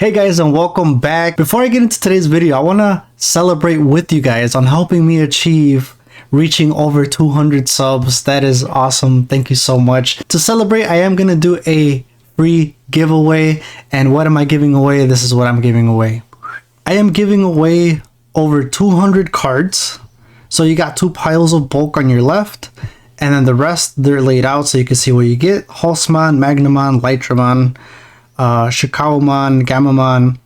Hey guys, and welcome back. Before I get into today's video, I want to celebrate with you guys on helping me achieve reaching over 200 subs. That is awesome. Thank you so much. To celebrate, I am going to do a free giveaway. And what am I giving away? This is what I'm giving away. I am giving away over 200 cards. So you got two piles of bulk on your left, and then the rest, they're laid out so you can see what you get. Hulsman, Magnamon, Lytramon, Shikaomon, Gamamon,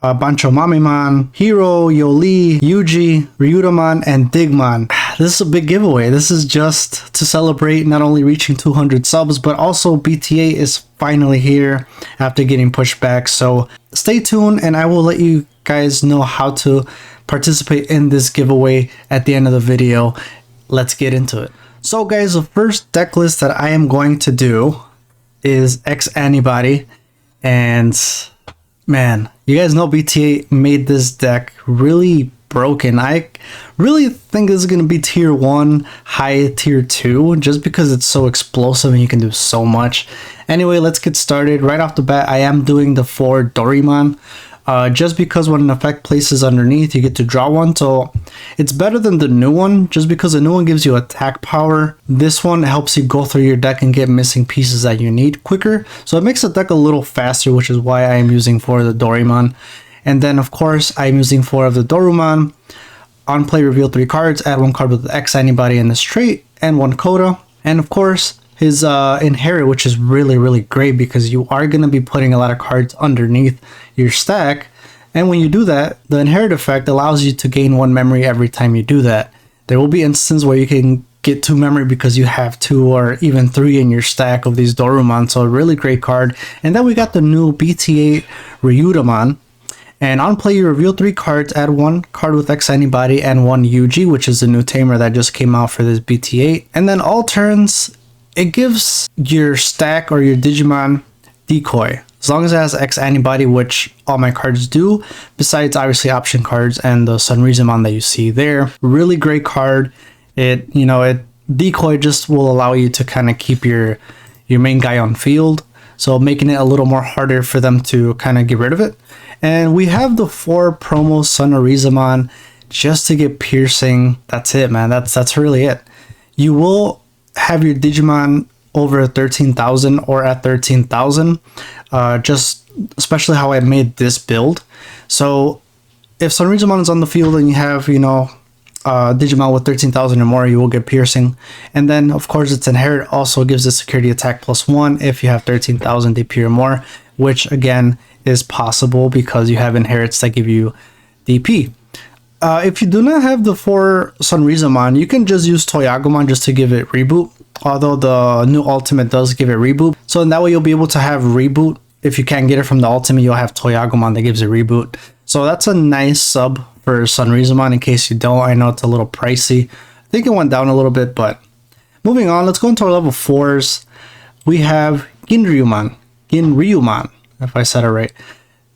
Banchomamimon, Hero, Yoli, Yuji, Ryutamon, and Digmon. This is a big giveaway. This is just to celebrate not only reaching 200 subs, but also BT-8 is finally here after getting pushed back. So stay tuned and I will let you guys know how to participate in this giveaway at the end of the video. Let's get into it. So guys, the first deck list that I am going to do is x-antibody. And man, you guys know BT-8 made this deck really broken. I really think this is going to be tier 1, high tier 2, just because it's so explosive and you can do so much. Anyway, let's get started. Right off the bat, I am doing the 4 Doraemon. Just because when an effect places underneath, you get to draw one. So it's better than the new one, just because the new one gives you attack power. This one helps you go through your deck and get missing pieces that you need quicker. So it makes the deck a little faster, which is why I am using 4 of the Doraemon. And then of course, I'm using 4 of the Dorumon. On play, reveal 3 cards, add 1 card with the x-antibody in this trait, and 1 coda. And of course, his inherit, which is really great because you are going to be putting a lot of cards underneath your stack, and when you do that, the inherit effect allows you to gain 1 memory every time you do that. There will be instances where you can get 2 memory because you have 2 or even 3 in your stack of these Dorumon, so a really great card. And then we got the new BT-8 Ryutamon. And on play, you reveal 3 cards, add 1 card with x-antibody and 1 Yuji, which is the new tamer that just came out for this BT-8. And then all turns, it gives your stack or your Digimon decoy, as long as it has x-antibody, which all my cards do, besides obviously option cards and the Sunrizamon that you see there. Really great card. It decoy just will allow you to kind of keep your main guy on field, so making it a little more harder for them to kind of get rid of it. And we have the 4 promo Sunrizamon just to get piercing. That's it, man. That's really it. You will have your Digimon over 13,000 or at 13,000, just especially how I made this build. So if Sunrizamon is on the field and you have, Digimon with 13,000 or more, you will get piercing. And then of course its inherit also gives the security attack +1 if you have 13,000 DP or more, which again is possible because you have inherits that give you DP. If you do not have the 4 Sunrizamon, you can just use Toyagumon just to give it reboot, although the new ultimate does give it reboot. So in that way you'll be able to have reboot. If you can't get it from the ultimate, you'll have Toyagumon that gives it reboot. So that's a nice sub for Sunrizamon in case you don't. I know it's a little pricey. I think it went down a little bit, but moving on, let's go into our level 4s. We have Ginryumon, if I said it right.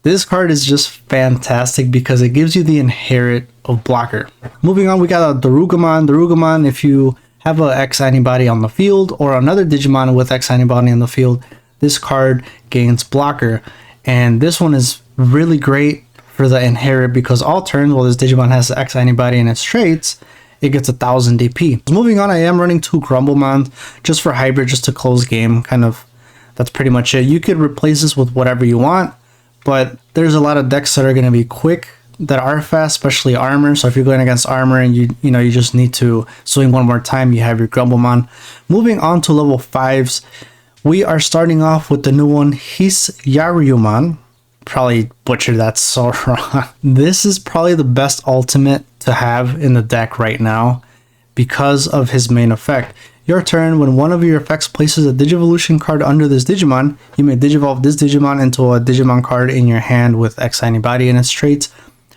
This card is just fantastic because it gives you the inherit of blocker. Moving on, we got a Darugamon. If you have an x-antibody on the field or another Digimon with x-antibody on the field, this card gains blocker. And this one is really great for the inherit because all turns while this Digimon has the x-antibody in its traits, it gets 1000 DP. Moving on, I am running 2 Grumblemon just for hybrid, just to close game. Kind of, that's pretty much it. You could replace this with whatever you want, but there's a lot of decks that are going to be quick, that are fast, especially armor. So if you're going against armor and you just need to swing 1 more time, you have your Grumblemon. Moving on to level 5s, we are starting off with the new one, Hisaryumon. Probably butchered that so wrong. This is probably the best ultimate to have in the deck right now because of his main effect. Your turn, when one of your effects places a Digivolution card under this Digimon, you may Digivolve this Digimon into a Digimon card in your hand with x-antibody in its traits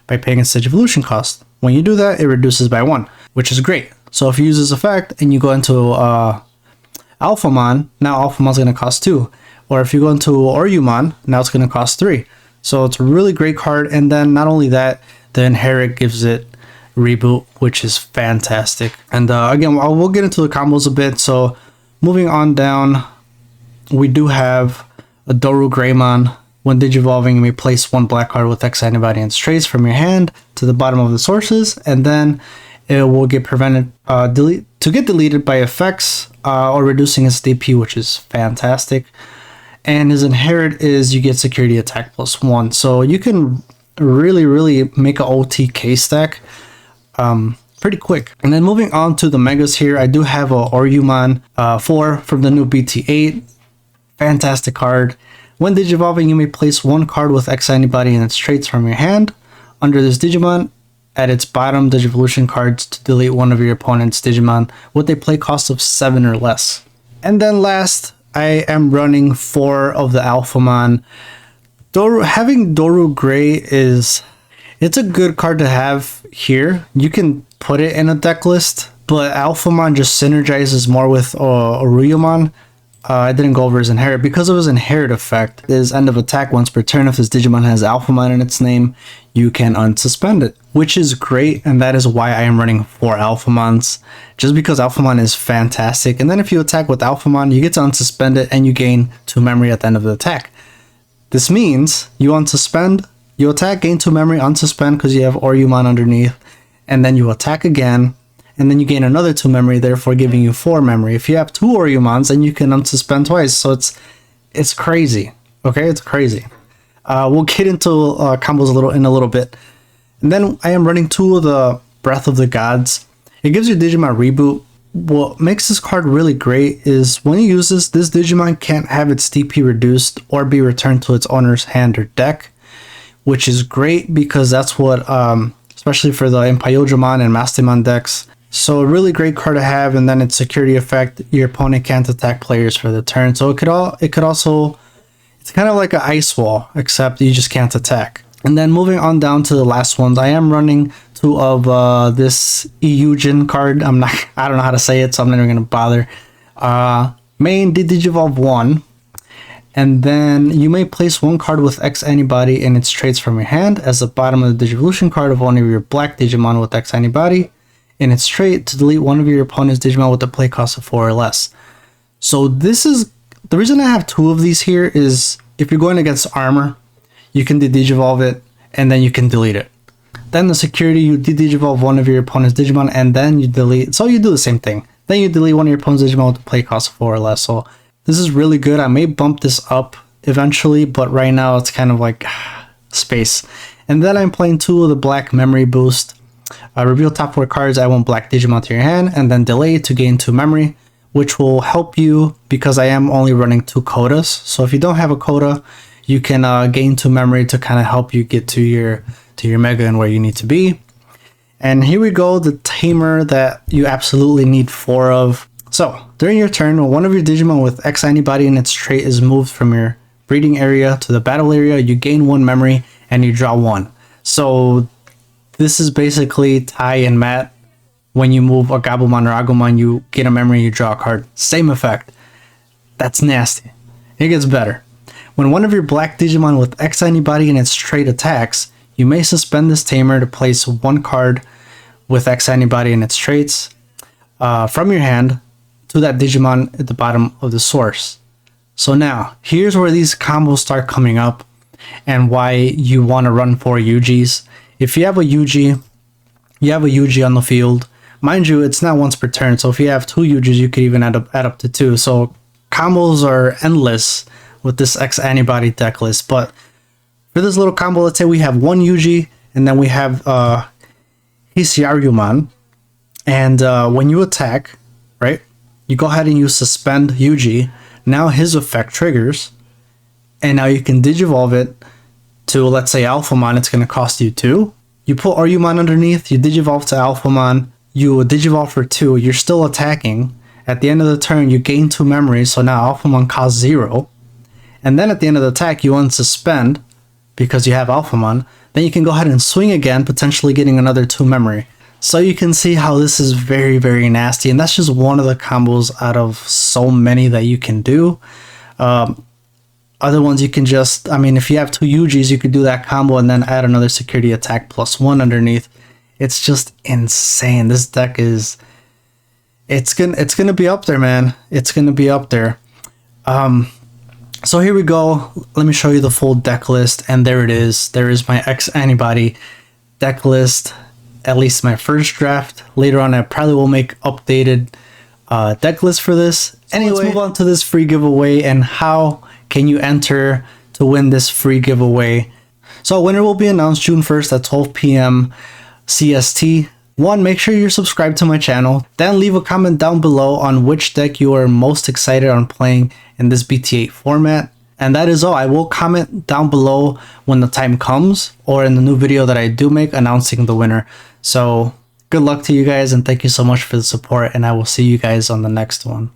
by paying its Digivolution cost. When you do that, it reduces by 1, which is great. So if you use this effect and you go into Alphamon, now Alphamon's going to cost 2. Or if you go into Orumon, now it's going to cost 3. So it's a really great card. And then not only that, the inherit gives it reboot, which is fantastic. And again, we'll get into the combos a bit. So moving on down, we do have a Doru Greymon. When digivolving, you may place one black card with x-antibody and traits from your hand to the bottom of the sources, and then it will get get deleted by effects or reducing its DP, which is fantastic. And his inherit is you get security attack +1. So you can really make an OTK stack pretty quick. And then moving on to the megas here, I do have a Orumon 4 from the new BT-8. Fantastic card. When digivolving, you may place one card with x-antibody and its traits from your hand. Under this Digimon, at its bottom, Digivolution cards to delete one of your opponent's Digimon with a play cost of 7 or less. And then last, I am running 4 of the Alphamon. Having Doru Gray it's a good card to have here. You can put it in a deck list, but Alphamon just synergizes more with Orumon. I didn't go over his inherit because of his inherit effect. His end of attack once per turn, if this Digimon has Alphamon in its name, you can unsuspend it, which is great, and that is why I am running 4 Alphamons, just because Alphamon is fantastic. And then if you attack with Alphamon, you get to unsuspend it and you gain 2 memory at the end of the attack. This means you unsuspend, you attack, gain 2 memory, unsuspend because you have Orumon underneath, and then you attack again, and then you gain another 2 memory, therefore giving you 4 memory. If you have 2 Orumons, then you can unsuspend twice. So it's crazy. Okay, it's crazy. We'll get into combos in a little bit. And then I am running 2 of the Breath of the Gods. It gives your Digimon reboot. What makes this card really great is when you use this Digimon can't have its DP reduced or be returned to its owner's hand or deck, which is great because that's what, especially for the Impyojimon and Mastemon decks. So a really great card to have, and then its security effect, your opponent can't attack players for the turn. So it could also, it's kind of like an ice wall, except you just can't attack. And then moving on down to the last ones, I am running 2 of this Eugene card. I don't know how to say it, so I'm not even gonna bother. Main Digivolve 1, and then you may place 1 card with x-antibody and its traits from your hand as the bottom of the Digivolution card of one of your black Digimon with x-antibody in its trait to delete one of your opponent's Digimon with a play cost of 4 or less. So this is the reason I have 2 of these here is if you're going against armor, you can digivolve it and then you can delete it. Then the security, you digivolve one of your opponent's Digimon and then you delete. So you do the same thing. Then you delete one of your opponent's Digimon with a play cost of 4 or less. So this is really good. I may bump this up eventually, but right now it's kind of like space. And then I'm playing 2 of the black memory boost. Reveal top 4 cards, add 1 black Digimon to your hand, and then delay to gain 2 memory, which will help you because I am only running 2 codas. So if you don't have a coda, you can gain 2 memory to kind of help you get to your mega and where you need to be. And here we go, the tamer that you absolutely need 4 of. So during your turn, when one of your Digimon with x-antibody and its trait is moved from your breeding area to the battle area, you gain 1 memory and you draw 1. So this is basically Tai and Matt. When you move a Gabumon or Agumon, you get a memory, you draw a card. Same effect. That's nasty. It gets better. When one of your black Digimon with x-antibody and its trait attacks, you may suspend this tamer to place 1 card with x-antibody and its traits from your hand to that Digimon at the bottom of the source. So now, here's where these combos start coming up and why you want to run 4 UGs. If you have a UG, you have a UG on the field. Mind you, it's not once per turn, so if you have 2 UGs, you could even add up to 2. So combos are endless with this x-antibody deck list. But for this little combo, let's say we have 1 UG, and then we have Hisiarumon. And when you attack, right, you go ahead and you suspend UG. Now his effect triggers, and now you can digivolve it to, let's say, Alphamon. It's going to cost you 2. You put Orumon underneath, you digivolve to Alphamon, you digivolve for 2, you're still attacking. At the end of the turn, you gain 2 memories, so now Alphamon costs 0. And then at the end of the attack, you unsuspend because you have Alphamon. Then you can go ahead and swing again, potentially getting another 2 memory. So you can see how this is very, very nasty. And that's just one of the combos out of so many that you can do. Other ones you can just, I mean, if you have 2 UGs, you could do that combo and then add another security attack +1 underneath. It's just insane. This deck is, it's gonna be up there, man. It's gonna be up there. So here we go. Let me show you the full deck list, and there it is. There is my x-antibody deck list, at least my first draft. Later on, I probably will make updated deck list for this. Anyway, let's move on to this free giveaway and how can you enter to win this free giveaway. So a winner will be announced June 1st at 12 p.m. CST. 1. Make sure you're subscribed to my channel. Then leave a comment down below on which deck you are most excited on playing in this BT-8 format. And that is all. I will comment down below when the time comes, or in the new video that I do make announcing the winner. So good luck to you guys, and thank you so much for the support, and I will see you guys on the next one.